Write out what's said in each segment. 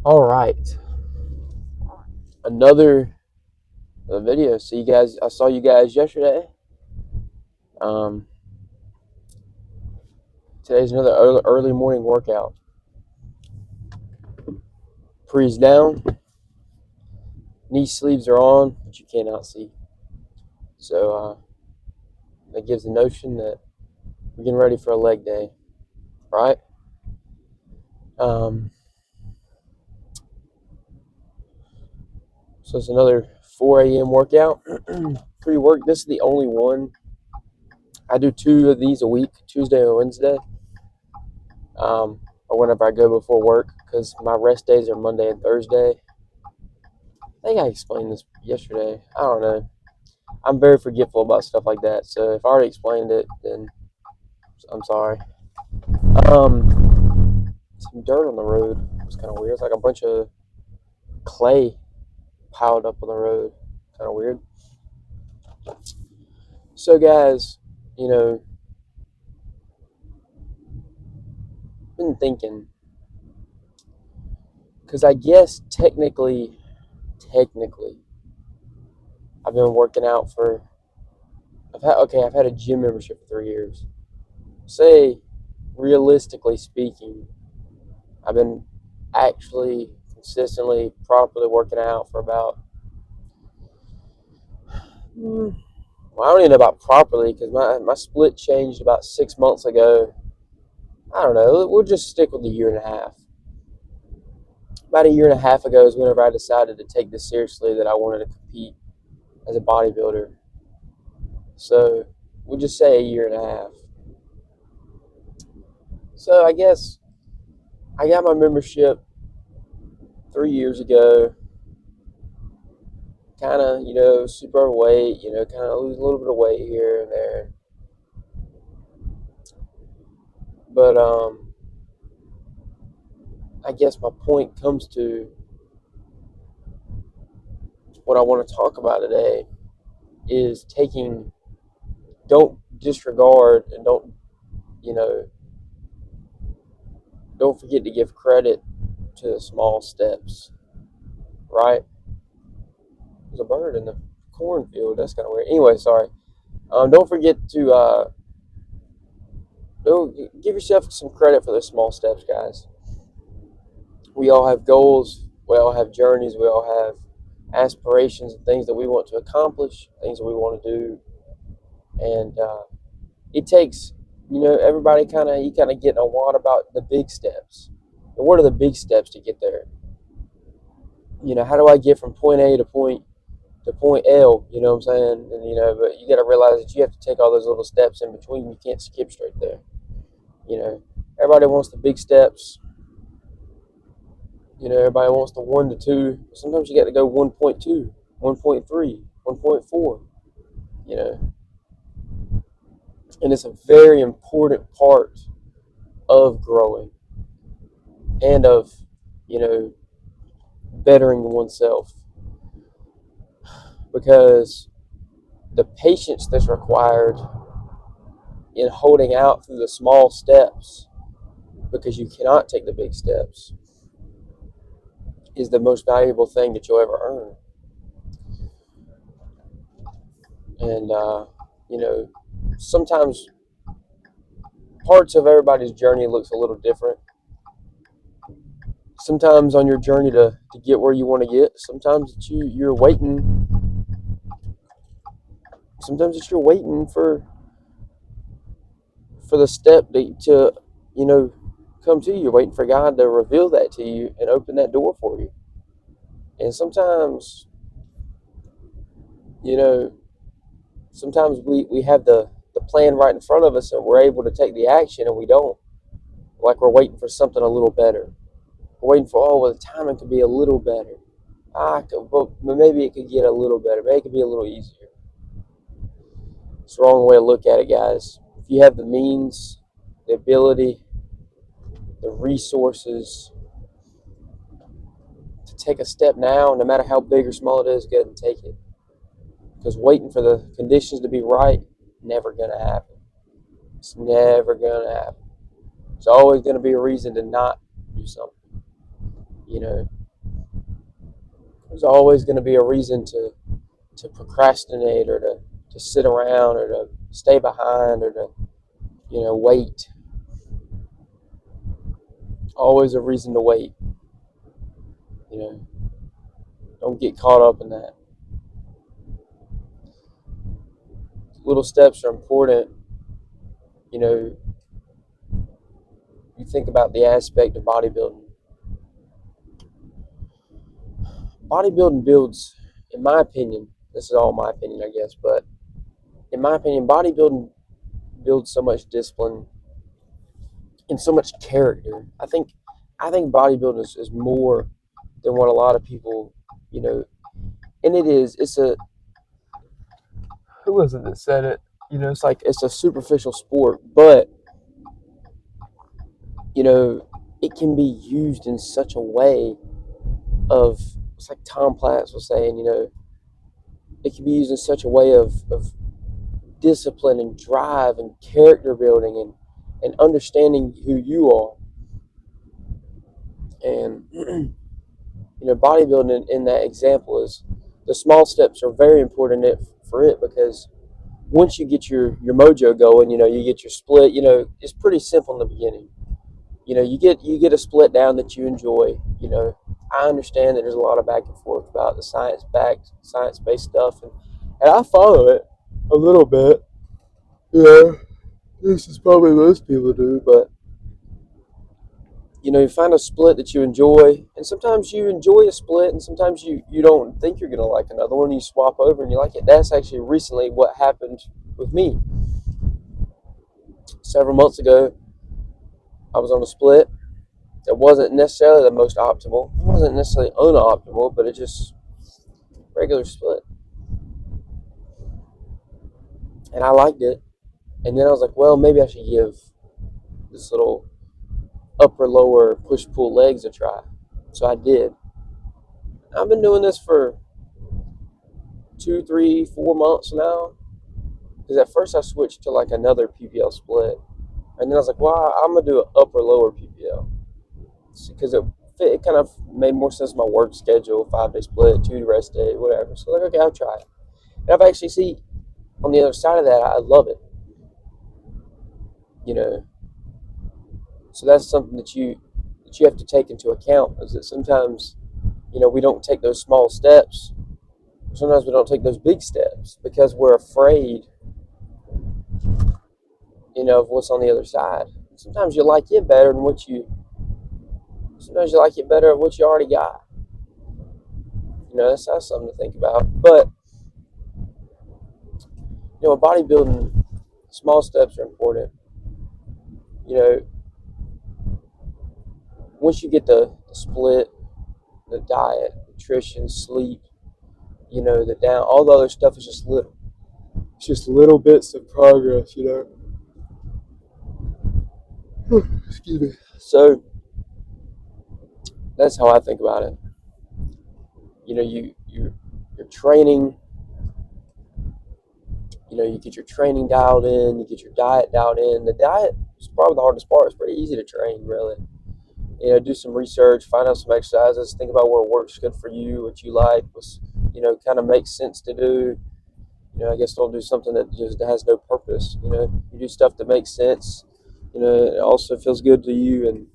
All right, another video. So you guys, I saw you guys yesterday. Um, Today's another early morning workout. Pre's down, knee sleeves are on, but you cannot see. So that gives the notion that we're getting ready for a leg day, right? Um, so it's another 4 a.m. workout. Pre-work. This is the only one. I do 2 of these a week, Tuesday and Wednesday. Or whenever I go before work, because my rest days are Monday and Thursday. I think I explained this yesterday. I don't know. I'm very forgetful about stuff like that. So if I already explained it, then I'm sorry. Some dirt on the road. It's kind of weird. It's like a bunch of clay piled up on the road. Kind of weird. So guys, you know, been thinking, because I guess technically, I've been working out for. I've had a gym membership for 3 years. Say, realistically speaking, I've been actually consistently, properly working out for about, well, I don't even know about properly because my split changed about 6 months ago. I don't know. We'll just stick with a year and a half. About a year and a half ago is whenever I decided to take this seriously that I wanted to compete as a bodybuilder. So we'll just say a year and a half. So I guess I got my membership 3 years ago. Kind of, super overweight, kind of lose a little bit of weight here and there. But I guess my point comes to what I want to talk about today is don't disregard and don't forget to give credit to the small steps, right? There's a bird in the cornfield. That's kind of weird. Anyway, sorry. Don't forget to give yourself some credit for the small steps, guys. We all have goals. We all have journeys. We all have aspirations and things that we want to accomplish, things that we want to do, and it takes everybody you kind of get a lot about the big steps. And what are the big steps to get there? How do I get from point A to point L? You know what I'm saying? And but you got to realize that you have to take all those little steps in between. You can't skip straight there. Everybody wants the big steps. Everybody wants the 1 to 2. Sometimes you got to go 1.2, 1.3, 1.4. You know, and it's a very important part of growing and of bettering oneself, because the patience that's required in holding out through the small steps, because you cannot take the big steps, is the most valuable thing that you'll ever earn. And sometimes parts of everybody's journey looks a little different. Sometimes on your journey to get where you want to get, sometimes you're waiting. Sometimes you're waiting for the step to come to you. You're waiting for God to reveal that to you and open that door for you. And sometimes, sometimes we have the plan right in front of us and we're able to take the action and we don't. Like we're waiting for something a little better. We're waiting for, the timing could be a little better. But maybe it could get a little better. Maybe it could be a little easier. It's the wrong way to look at it, guys. If you have the means, the ability, the resources to take a step now, no matter how big or small it is, go ahead and take it. Because waiting for the conditions to be right, never going to happen. It's never going to happen. There's always going to be a reason to not do something. You know, there's always going to be a reason to procrastinate or to sit around or to stay behind or to, wait. Always a reason to wait. You know, don't get caught up in that. Little steps are important. You know, you think about the aspect of bodybuilding. Bodybuilding builds, in my opinion, this is all my opinion, I guess, but in my opinion, bodybuilding builds so much discipline and so much character. I think bodybuilding is more than what a lot of people, you know, and it is. It's a who was it that said it? It's like it's a superficial sport, but it can be used in such a way of it's like Tom Platts was saying, it can be used in such a way of discipline and drive and character building and understanding who you are. And bodybuilding in that example is the small steps are very important for it because once you get your mojo going, you get your split. It's pretty simple in the beginning. You get a split down that you enjoy. I understand that there's a lot of back and forth about the science based stuff, and I follow it a little bit. Yeah, this is probably most people do, but you find a split that you enjoy, and sometimes you enjoy a split, and sometimes you don't think you're gonna like another one. You swap over and you like it. That's actually recently what happened with me. Several months ago, I was on a split. It wasn't necessarily the most optimal. It wasn't necessarily unoptimal, but it just regular split, and I liked it. And then I was like, well, maybe I should give this little upper lower push pull legs a try. So I did. I've been doing this for 2, 3, 4 months now. Because at first I switched to like another PPL split, and then I was like, well, I'm gonna do an upper lower PPL because it kind of made more sense in my work schedule. 5 day split, 2 rest day, whatever. So like, okay, I'll try it. And I've actually see on the other side of that, I love it. You know, so that's something that you have to take into account is that sometimes we don't take those small steps. Sometimes we don't take those big steps because we're afraid of what's on the other side. Sometimes you like it better than what you. Sometimes you like it better at what you already got. That's something to think about. But bodybuilding, small steps are important. You know, Once you get the split, the diet, nutrition, sleep, the down, all the other stuff is just little. It's just little bits of progress. Excuse me. So that's how I think about it. You're training. You get your training dialed in. You get your diet dialed in. The diet is probably the hardest part. It's pretty easy to train, really. Do some research, find out some exercises, think about what works good for you, what you like, what's kind of makes sense to do. I guess don't do something that just has no purpose. You do stuff that makes sense. It also feels good to you, and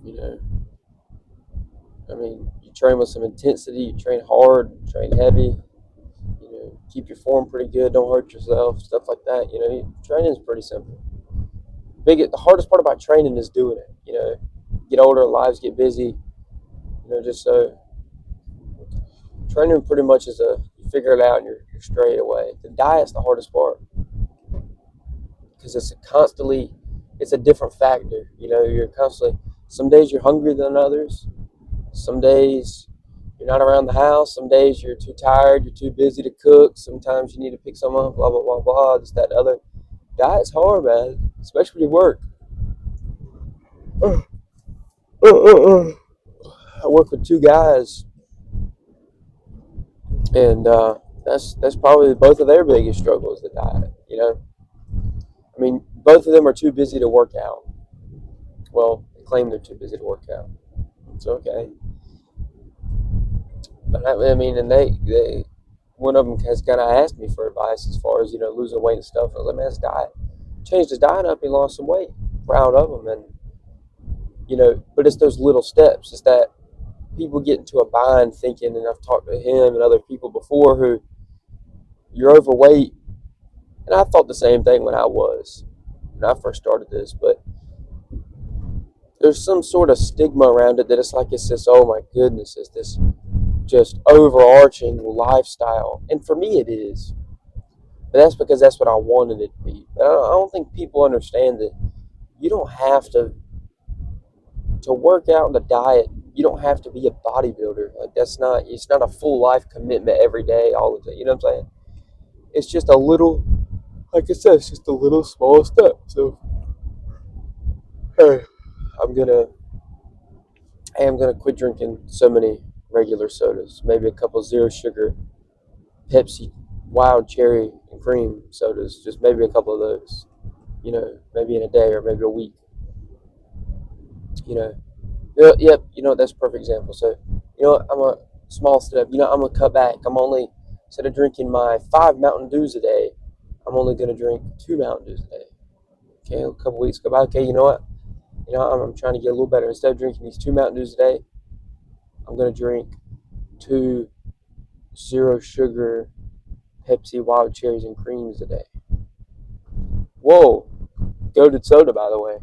you know, you train with some intensity, you train hard, train heavy. Keep your form pretty good, don't hurt yourself, stuff like that. Training is pretty simple. The hardest part about training is doing it. Get older, lives get busy. Just so training pretty much is you figure it out and you're straight away. The diet's the hardest part because it's a different factor. You're constantly, some days you're hungrier than others. Some days you're not around the house. Some days you're too tired, you're too busy to cook. Sometimes you need to pick someone up, blah, blah, blah, blah, this, that, other. Diet's hard, man, especially when you work. I work with 2 guys, and that's probably both of their biggest struggles, the diet. Both of them are too busy to work out. Well, they claim they're too busy to work out. It's okay. But I mean, and they one of them has kind of asked me for advice as far as losing weight and stuff. I was like, man, his diet changed his diet up. He lost some weight. Proud of him, and but it's those little steps. It's that people get into a bind thinking, and I've talked to him and other people before who you're overweight, and I thought the same thing when I first started this, but there's some sort of stigma around it that it's this, oh my goodness, it's this just overarching lifestyle. And for me, it is. But that's because that's what I wanted it to be. But I don't think people understand that you don't have to work out in a diet. You don't have to be a bodybuilder. Like it's not a full life commitment every day, all the time. You know what I'm saying? It's just a little, like I said, it's just a little small step. So, hey, I'm gonna, I am gonna quit drinking so many regular sodas. Maybe a couple zero sugar Pepsi, wild cherry and cream sodas. Just maybe a couple of those. Maybe in a day or maybe a week. You know, yep. That's a perfect example. So, I'm a small step. I'm gonna cut back. I'm only instead of drinking my 5 Mountain Dews a day, I'm only gonna drink 2 Mountain Dews a day. Okay, a couple weeks go by. Okay, you know what? I'm trying to get a little better. Instead of drinking these 2 Mountain Dews a day, I'm gonna drink two zero sugar Pepsi wild cherries and creams a day. Whoa, goated soda, by the way.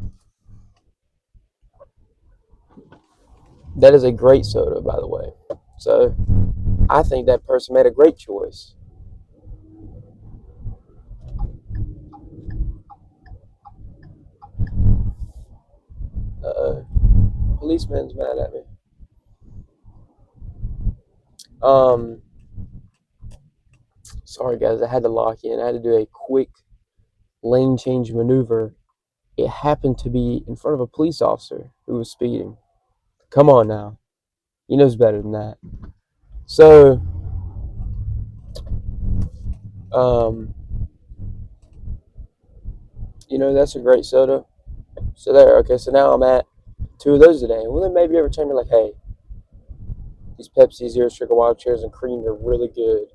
That is a great soda, by the way. So I think that person made a great choice. Policeman's mad at me. Um, Sorry guys, I had to lock in. I had to do a quick lane change maneuver. It happened to be in front of a police officer who was speeding. Come on now, he knows better than that. So, um, that's a great soda. So there, okay. So now I'm at 2 of those a day. Well, then maybe every time you're like, hey, these Pepsi Zero Sugar Wild Cherries and Cream are really good,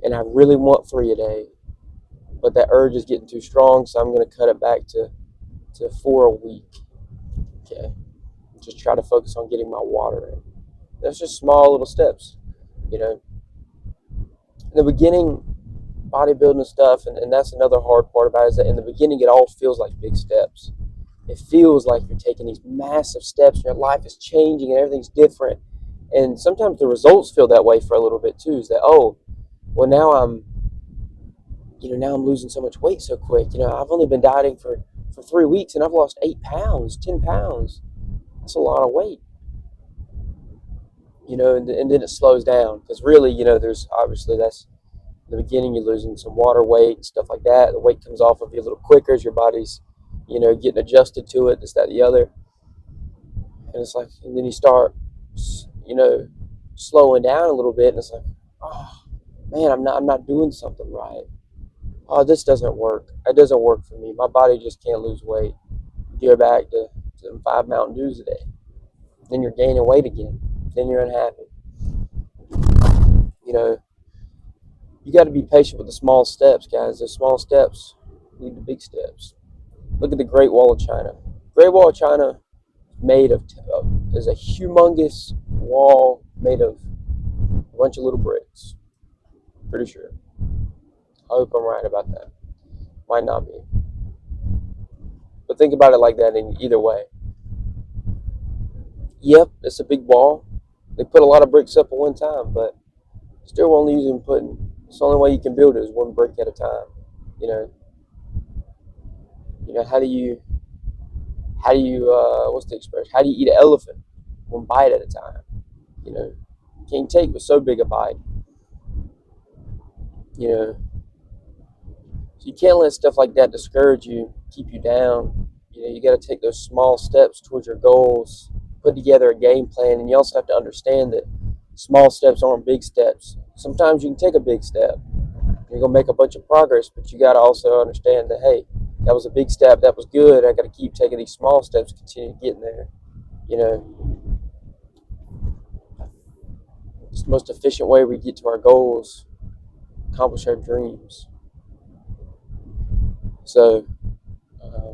and I really want 3 a day, but that urge is getting too strong, so I'm going to cut it back to 4 a week. Okay, just try to focus on getting my water in. That's just small little steps, you know. In the beginning, bodybuilding stuff, and that's another hard part about it, is that in the beginning it all feels like big steps. It feels like you're taking these massive steps, and your life is changing, and everything's different. And sometimes the results feel that way for a little bit too. Is that, oh, well, now I'm losing so much weight so quick. I've only been dieting for 3 weeks, and I've lost 8 pounds, 10 pounds. That's a lot of weight. And then it slows down because really, there's obviously that's in the beginning you're losing some water weight and stuff like that. The weight comes off of you a little quicker as your body's, getting adjusted to it, this, that, the other. And it's like, and then you start, slowing down a little bit, and it's like, oh man, I'm not doing something right. Oh, this doesn't work. It doesn't work for me. My body just can't lose weight. You go back to 5 Mountain Dews a day. Then you're gaining weight again. Then you're unhappy. You know, you got to be patient with the small steps, guys. The small steps lead to big steps. Look at the Great Wall of China. Great Wall of China made is a humongous wall made of a bunch of little bricks. Pretty sure. I hope I'm right about that. Might not be. But think about it like that in either way. Yep, it's a big wall. They put a lot of bricks up at one time, but still we're only using putting. It's the only way you can build it is one brick at a time. You know. How do you what's the expression? How do you eat an elephant? One bite at a time. King Take was so big a bite. You know, so you can't let stuff like that discourage you, keep you down. You got to take those small steps towards your goals, put together a game plan, and you also have to understand that small steps aren't big steps. Sometimes you can take a big step, you're gonna make a bunch of progress, but you got to also understand that, hey, That was a big step. That was good. I got to keep taking these small steps, continue getting there. You know, it's the most efficient way we get to our goals, accomplish our dreams. So, uh,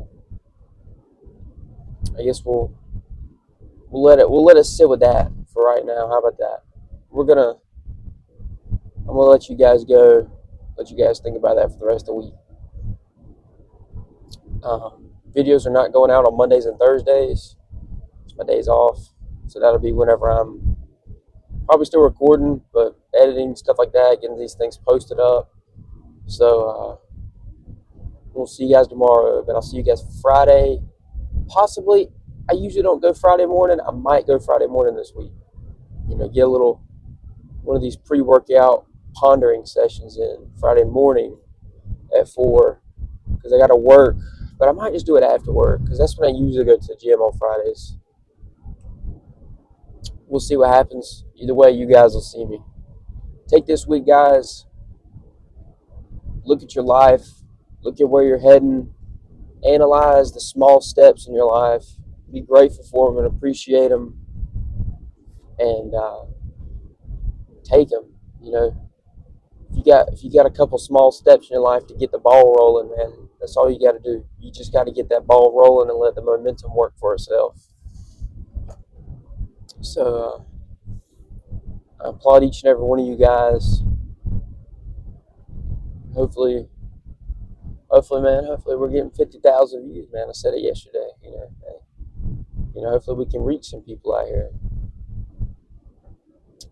I guess we'll let it sit with that for right now. How about that? I'm gonna let you guys go. Let you guys think about that for the rest of the week. Videos are not going out on Mondays and Thursdays. It's my days off, so that'll be whenever I'm probably still recording, but editing stuff like that, getting these things posted up. So we'll see you guys tomorrow, but I'll see you guys Friday. Possibly, I usually don't go Friday morning. I might go Friday morning this week. Get a little one of these pre-workout pondering sessions in Friday morning at 4 because I got to work. But I might just do it after work because that's when I usually go to the gym on Fridays. We'll see what happens. Either way, you guys will see me. Take this week, guys. Look at your life. Look at where you're heading. Analyze the small steps in your life. Be grateful for them and appreciate them. And take them. If you got a couple small steps in your life to get the ball rolling, man, that's all you got to do. You just got to get that ball rolling and let the momentum work for itself. So I applaud each and every one of you guys. Hopefully, man. Hopefully, we're getting 50,000 views, man. I said it yesterday. Hopefully, we can reach some people out here.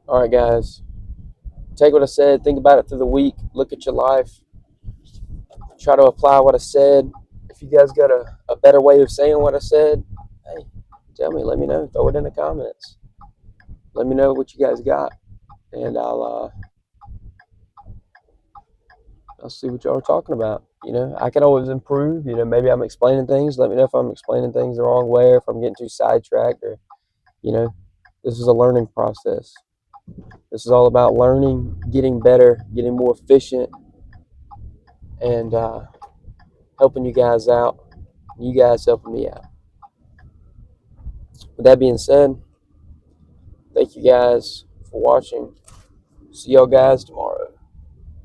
All right, guys. Take what I said. Think about it through the week. Look at your life. Try to apply what I said. If you guys got a better way of saying what I said, hey, tell me. Let me know. Throw it in the comments. Let me know what you guys got, and I'll see what y'all are talking about. I can always improve. Maybe I'm explaining things. Let me know if I'm explaining things the wrong way, or if I'm getting too sidetracked, or this is a learning process. This is all about learning, getting better, getting more efficient, and helping you guys out. You guys helping me out. With that being said, thank you guys for watching. See y'all guys tomorrow.